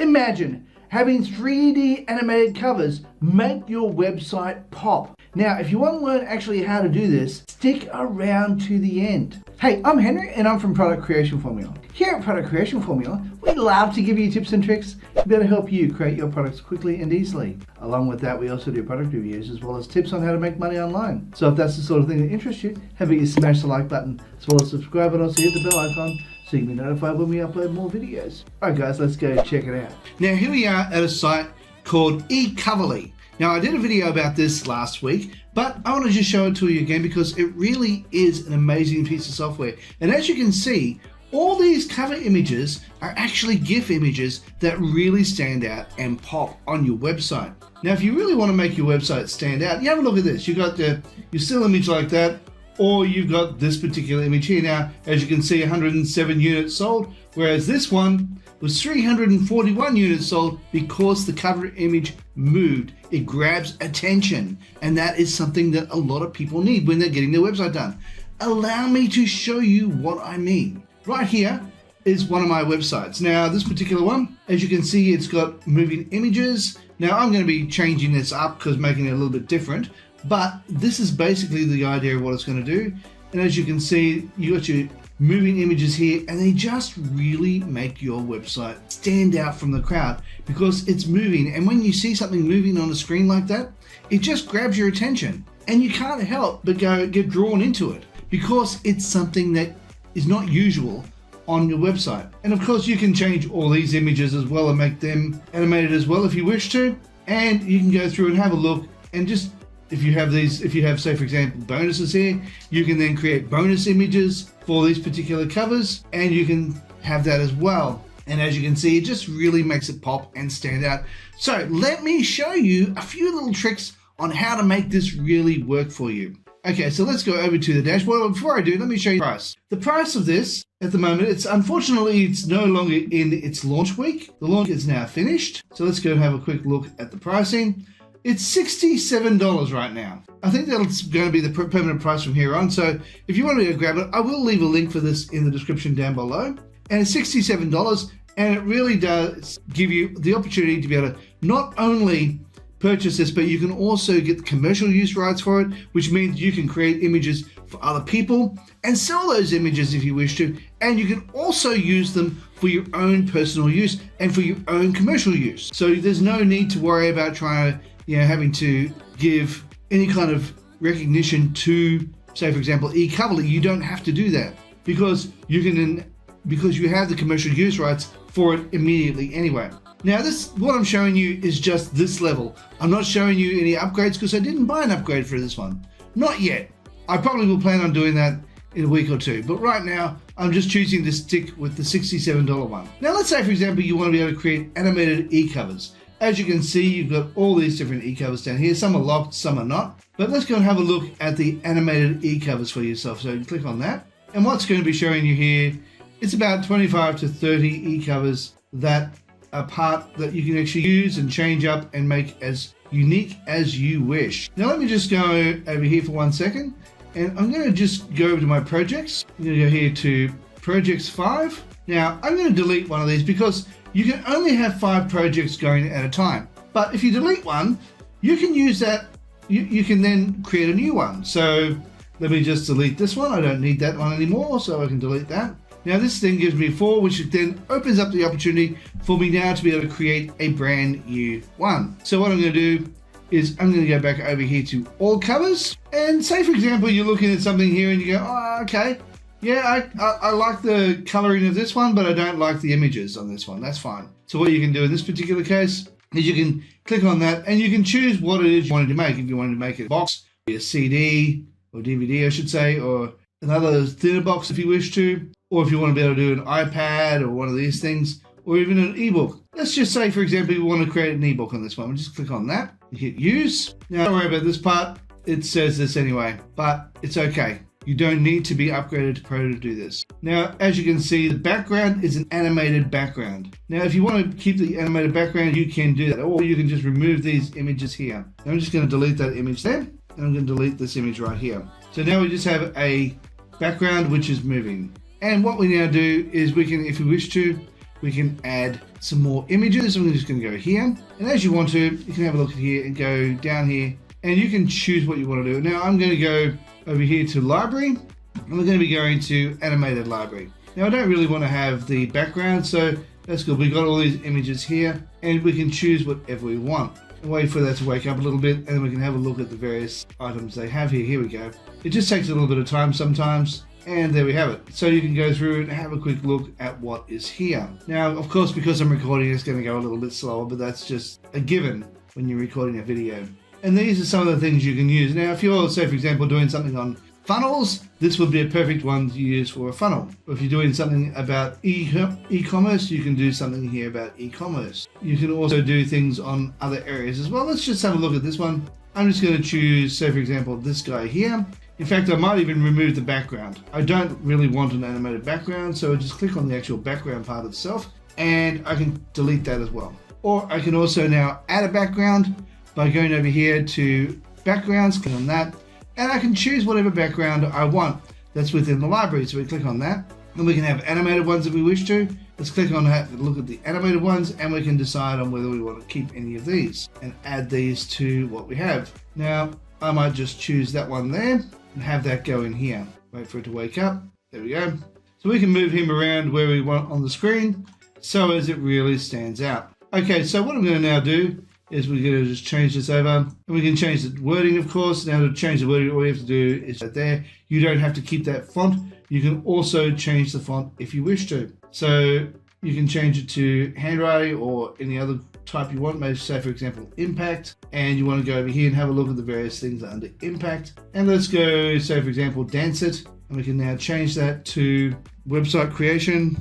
Imagine having 3D animated covers make your website pop. Now, if you want to learn actually how to do this, stick around to the end. Hey, I'm Henry and I'm from Product Creation Formula. Here at Product Creation Formula, we love to give you tips and tricks to be able to help you create your products quickly and easily. Along with that, we also do product reviews as well as tips on how to make money online. So if that's the sort of thing that interests you, how about you smash the like button as well as subscribe and also hit the bell icon so you can be notified when we upload more videos. Alright guys, let's go check it out. Now here we are at a site called 𝗬𝗂𝗂𝗂𝗖𝗵. Now I did a video about this last week, but I want to just show it to you again because it really is an amazing piece of software. And as you can see, all these cover images are actually GIF images that really stand out and pop on your website. Now if you really want to make your website stand out, you have a look at this. You've got your still image like that, or you've got this particular image here. Now, as you can see, 107 units sold, whereas this one was 341 units sold because the cover image moved. It grabs attention, and that is something that a lot of people need when they're getting their website done. Allow me to show you what I mean. Right here is one of my websites. Now, this particular one, as you can see, it's got moving images. Now, I'm going to be changing this up because making it a little bit different. But this is basically the idea of what it's going to do. And as you can see, you got your moving images here, and they just really make your website stand out from the crowd because it's moving. And when you see something moving on a screen like that, it just grabs your attention and you can't help but get drawn into it because it's something that is not usual on your website. And of course, you can change all these images as well and make them animated as well if you wish to. And you can go through and have a look and just if you have, say, for example, bonuses here, you can then create bonus images for these particular covers, and you can have that as well. And as you can see, it just really makes it pop and stand out. So let me show you a few little tricks on how to make this really work for you. Okay, so let's go over to the dashboard. Well, before I do, let me show you the price. The price of this at the moment, unfortunately, it's no longer in its launch week. The launch is now finished. So let's go and have a quick look at the pricing. It's $67 right now. I think that's going to be the permanent price from here on. So if you want to go grab it, I will leave a link for this in the description down below. And it's $67, and it really does give you the opportunity to be able to not only purchase this, but you can also get the commercial use rights for it, which means you can create images for other people and sell those images if you wish to. And you can also use them for your own personal use and for your own commercial use. So there's no need to worry about trying to having to give any kind of recognition to, say, for example, 𝗬𝗂𝗂𝗂𝗂𝗂𝗂. You don't have to do that because you have the commercial use rights for it immediately anyway. Now, what I'm showing you is just this level. I'm not showing you any upgrades because I didn't buy an upgrade for this one. Not yet. I probably will plan on doing that in a week or two. But right now, I'm just choosing to stick with the $67 one. Now, let's say, for example, you want to be able to create animated e-covers. As you can see, you've got all these different e-covers down here. Some are locked, some are not. But let's go and have a look at the animated e-covers for yourself. So you click on that. And what's going to be showing you here, it's about 25 to 30 e-covers that are part that you can actually use and change up and make as unique as you wish. Now let me just go over here for 1 second. And I'm going to just go over to my projects. I'm going to go here to projects 5. Now I'm going to delete one of these because you can only have 5 projects going at a time. But if you delete one, you can use that, you can then create a new one. So let me just delete this one. I don't need that one anymore, so I can delete that. Now this thing gives me 4, which then opens up the opportunity for me now to be able to create a brand new one. So what I'm going to do is I'm going to go back over here to all covers. And say, for example, you're looking at something here and you go, oh, okay. Yeah, I like the coloring of this one, but I don't like the images on this one. That's fine. So what you can do in this particular case is you can click on that and you can choose what it is you wanted to make. If you wanted to make it a box, a CD or DVD, I should say, or another thinner box if you wish to, or if you want to be able to do an iPad or one of these things, or even an ebook. Let's just say, for example, you want to create an ebook on this one. We'll just click on that, hit use. Now don't worry about this part. It says this anyway, but it's okay. You don't need to be upgraded to Pro to do this. Now, as you can see, the background is an animated background. Now, if you want to keep the animated background, you can do that, or you can just remove these images here. I'm just going to delete that image there, and I'm going to delete this image right here. So now we just have a background which is moving. And what we now do is we can, if we wish to, we can add some more images. I'm just going to go here, and as you want to, you can have a look at here and go down here, and you can choose what you want to do. Now I'm going to go over here to library, and we're going to be going to animated library. Now I don't really want to have the background, so that's good. We've got all these images here, and we can choose whatever we want. Wait for that to wake up a little bit, and then we can have a look at the various items they have here. Here we go. It just takes a little bit of time sometimes, and there we have it. So you can go through and have a quick look at what is here. Now, of course, because I'm recording, it's going to go a little bit slower, but that's just a given when you're recording a video. And these are some of the things you can use. Now, if you're, say, for example, doing something on funnels, this would be a perfect one to use for a funnel. Or if you're doing something about e-commerce, you can do something here about e-commerce. You can also do things on other areas as well. Let's just have a look at this one. I'm just going to choose, say, for example, this guy here. In fact, I might even remove the background. I don't really want an animated background, so I just click on the actual background part itself, and I can delete that as well. Or I can also now add a background by going over here to backgrounds, click on that, and I can choose whatever background I want that's within the library. So we click on that, and we can have animated ones if we wish to. Let's click on that, look at the animated ones, and we can decide on whether we want to keep any of these and add these to what we have. Now, I might just choose that one there and have that go in here. Wait for it to wake up. There we go. So we can move him around where we want on the screen so as it really stands out. Okay, so what I'm going to now do is we're going to just change this over, and we can change the wording, of course. Now to change the wording, all you have to do is right there. You don't have to keep that font. You can also change the font if you wish to. So you can change it to handwriting or any other type you want. Maybe say, for example, impact, and you want to go over here and have a look at the various things under impact. And let's go, say, for example, dance it, and we can now change that to website creation,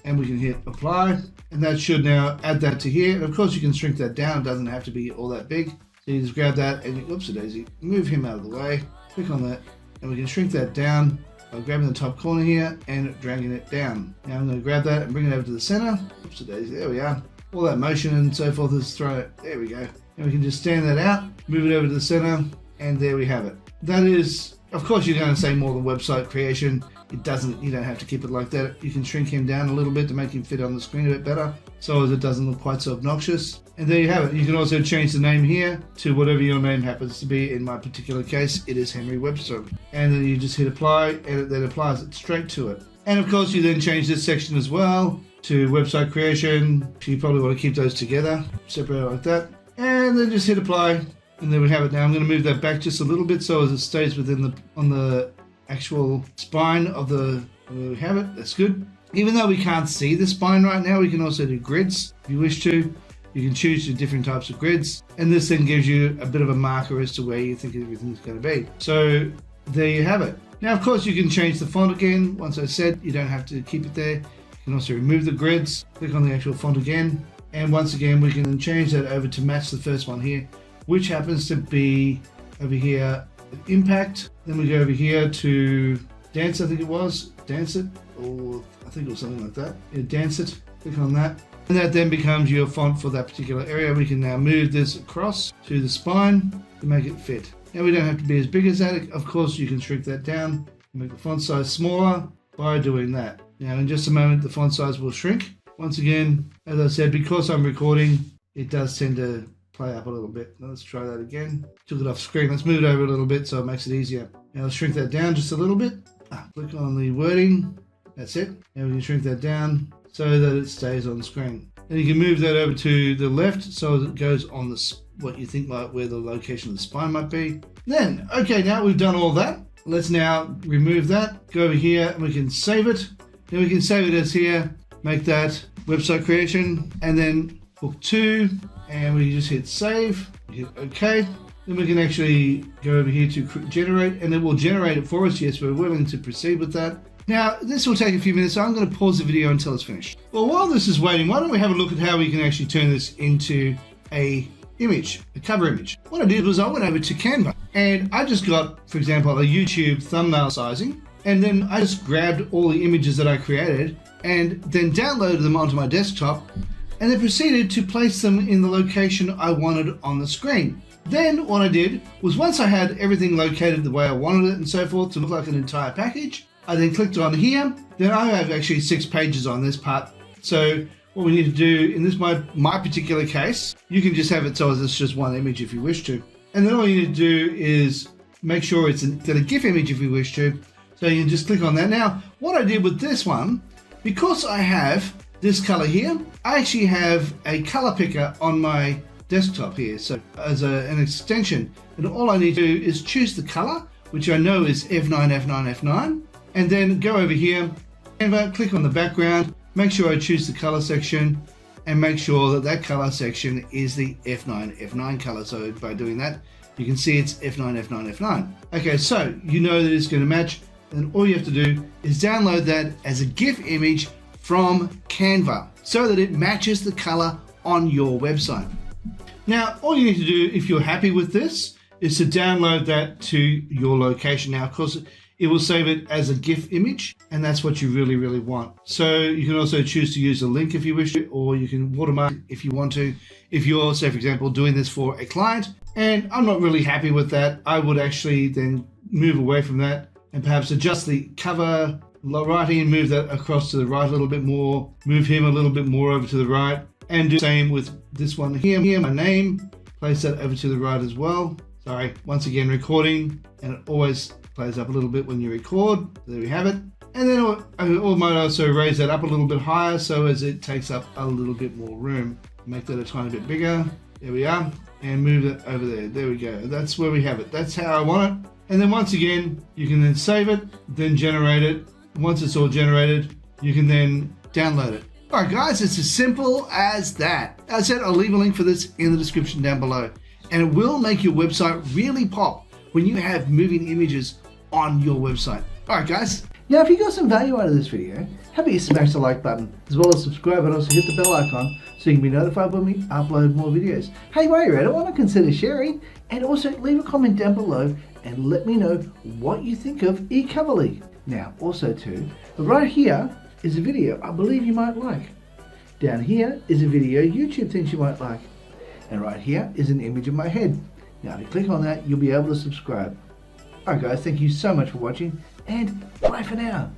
and we can hit apply. And that should now add that to here. And of course you can shrink that down. It doesn't have to be all that big. So you just grab that and you, 𝗬𝗂𝗧𝗂𝗧𝗂𝗧, move him out of the way. Click on that, and we can shrink that down by grabbing the top corner here and dragging it down. Now I'm going to grab that and bring it over to the center. 𝗬𝗂𝗧𝗂𝗧𝗂, there we are. All that motion and so forth is thrown it. There we go. And we can just stand that out, move it over to the center, and there we have it. That is, of course, you're going to say more than website creation. It doesn't, you don't have to keep it like that. You can shrink him down a little bit to make him fit on the screen a bit better, so as it doesn't look quite so obnoxious. And there you have it. You can also change the name here to whatever your name happens to be. In my particular case, it is Henry Webster. And then you just hit apply, and it then applies it straight to it. And of course, you then change this section as well to website creation. You probably want to keep those together, separate like that. And then just hit apply, and there we have it. Now I'm going to move that back just a little bit so as it stays within on the actual spine of the, we have it, that's good. Even though we can't see the spine right now, we can also do grids if you wish to. You can choose the different types of grids, and this then gives you a bit of a marker as to where you think everything's going to be. So there you have it. Now of course you can change the font again. Once I said, you don't have to keep it there. You can also remove the grids, click on the actual font again, and once again we can change that over to match the first one here, which happens to be over here impact. Then we go over here to dance, I think it was, dance it, or I think it was something like that. Yeah, dance it, click on that. And that then becomes your font for that particular area. We can now move this across to the spine to make it fit. Now we don't have to be as big as that. Of course, you can shrink that down, make the font size smaller by doing that. Now in just a moment, the font size will shrink. Once again, as I said, because I'm recording, it does tend to play up a little bit. Now let's try that again. Took it off screen. Let's move it over a little bit so it makes it easier. Now let's shrink that down just a little bit. Click on the wording. That's it. Now we can shrink that down so that it stays on the screen. And you can move that over to the left so that it goes on the what you think might where the location of the spine might be. Then, okay, now we've done all that. Let's now remove that. Go over here and we can save it. Then we can save it as here. Make that website creation, and then book 2. And we just hit save, hit OK. Then we can actually go over here to generate, and it will generate it for us. Yes, we're willing to proceed with that. Now, this will take a few minutes, so I'm going to pause the video until it's finished. Well, while this is waiting, why don't we have a look at how we can actually turn this into a image, a cover image. What I did was I went over to Canva, and I just got, for example, a YouTube thumbnail sizing, and then I just grabbed all the images that I created and then downloaded them onto my desktop, and then proceeded to place them in the location I wanted on the screen. Then what I did was, once I had everything located the way I wanted it and so forth to look like an entire package, I then clicked on here. Then I have actually 6 pages on this part So what we need to do in this my particular case, you can just have it so it's just one image if you wish to. And then all you need to do is make sure it's a GIF image if you wish to. So you can just click on that. Now, what I did with this one, because I have this color here, I actually have a color picker on my desktop here. So as an extension, and all I need to do is choose the color, which I know is F9, F9, F9, and then go over here, and click on the background, make sure I choose the color section, and make sure that that color section is the F9, F9 color. So by doing that, you can see it's F9, F9, F9. Okay, so you know that it's going to match, and all you have to do is download that as a GIF image from Canva so that it matches the color on your website. Now, all you need to do, if you're happy with this, is to download that to your location. Now, of course, it will save it as a GIF image, and that's what you really, really want. So you can also choose to use a link if you wish to, or you can watermark if you want to. If you're, say, for example, doing this for a client, and I'm not really happy with that, I would actually then move away from that and perhaps adjust the cover writing and move that across to the right a little bit more, move him a little bit more over to the right, and do the same with this one here, my name, place that over to the right as well. Sorry, once again, recording, and it always plays up a little bit when you record. There we have it. And then I might also raise that up a little bit higher so as it takes up a little bit more room. Make that a tiny bit bigger. There we are. And move that over there. There we go. That's where we have it. That's how I want it. And then once again, you can then save it, then generate it. Once it's all generated, you can then download it. All right, guys, it's as simple as that. As I said, I'll leave a link for this in the description down below. And it will make your website really pop when you have moving images on your website. All right, guys. Now, if you got some value out of this video, how about you smash the like button, as well as subscribe, and also hit the bell icon so you can be notified when we upload more videos. Hey, while you're at it, I want to consider sharing, and also leave a comment down below and let me know what you think of 𝗬𝗂𝗶𝗹𝗶. Now, also too, right here is a video I believe you might like. Down here is a video YouTube thinks you might like. And right here is an image of my head. Now, if you click on that, you'll be able to subscribe. Alright guys, thank you so much for watching, and bye for now.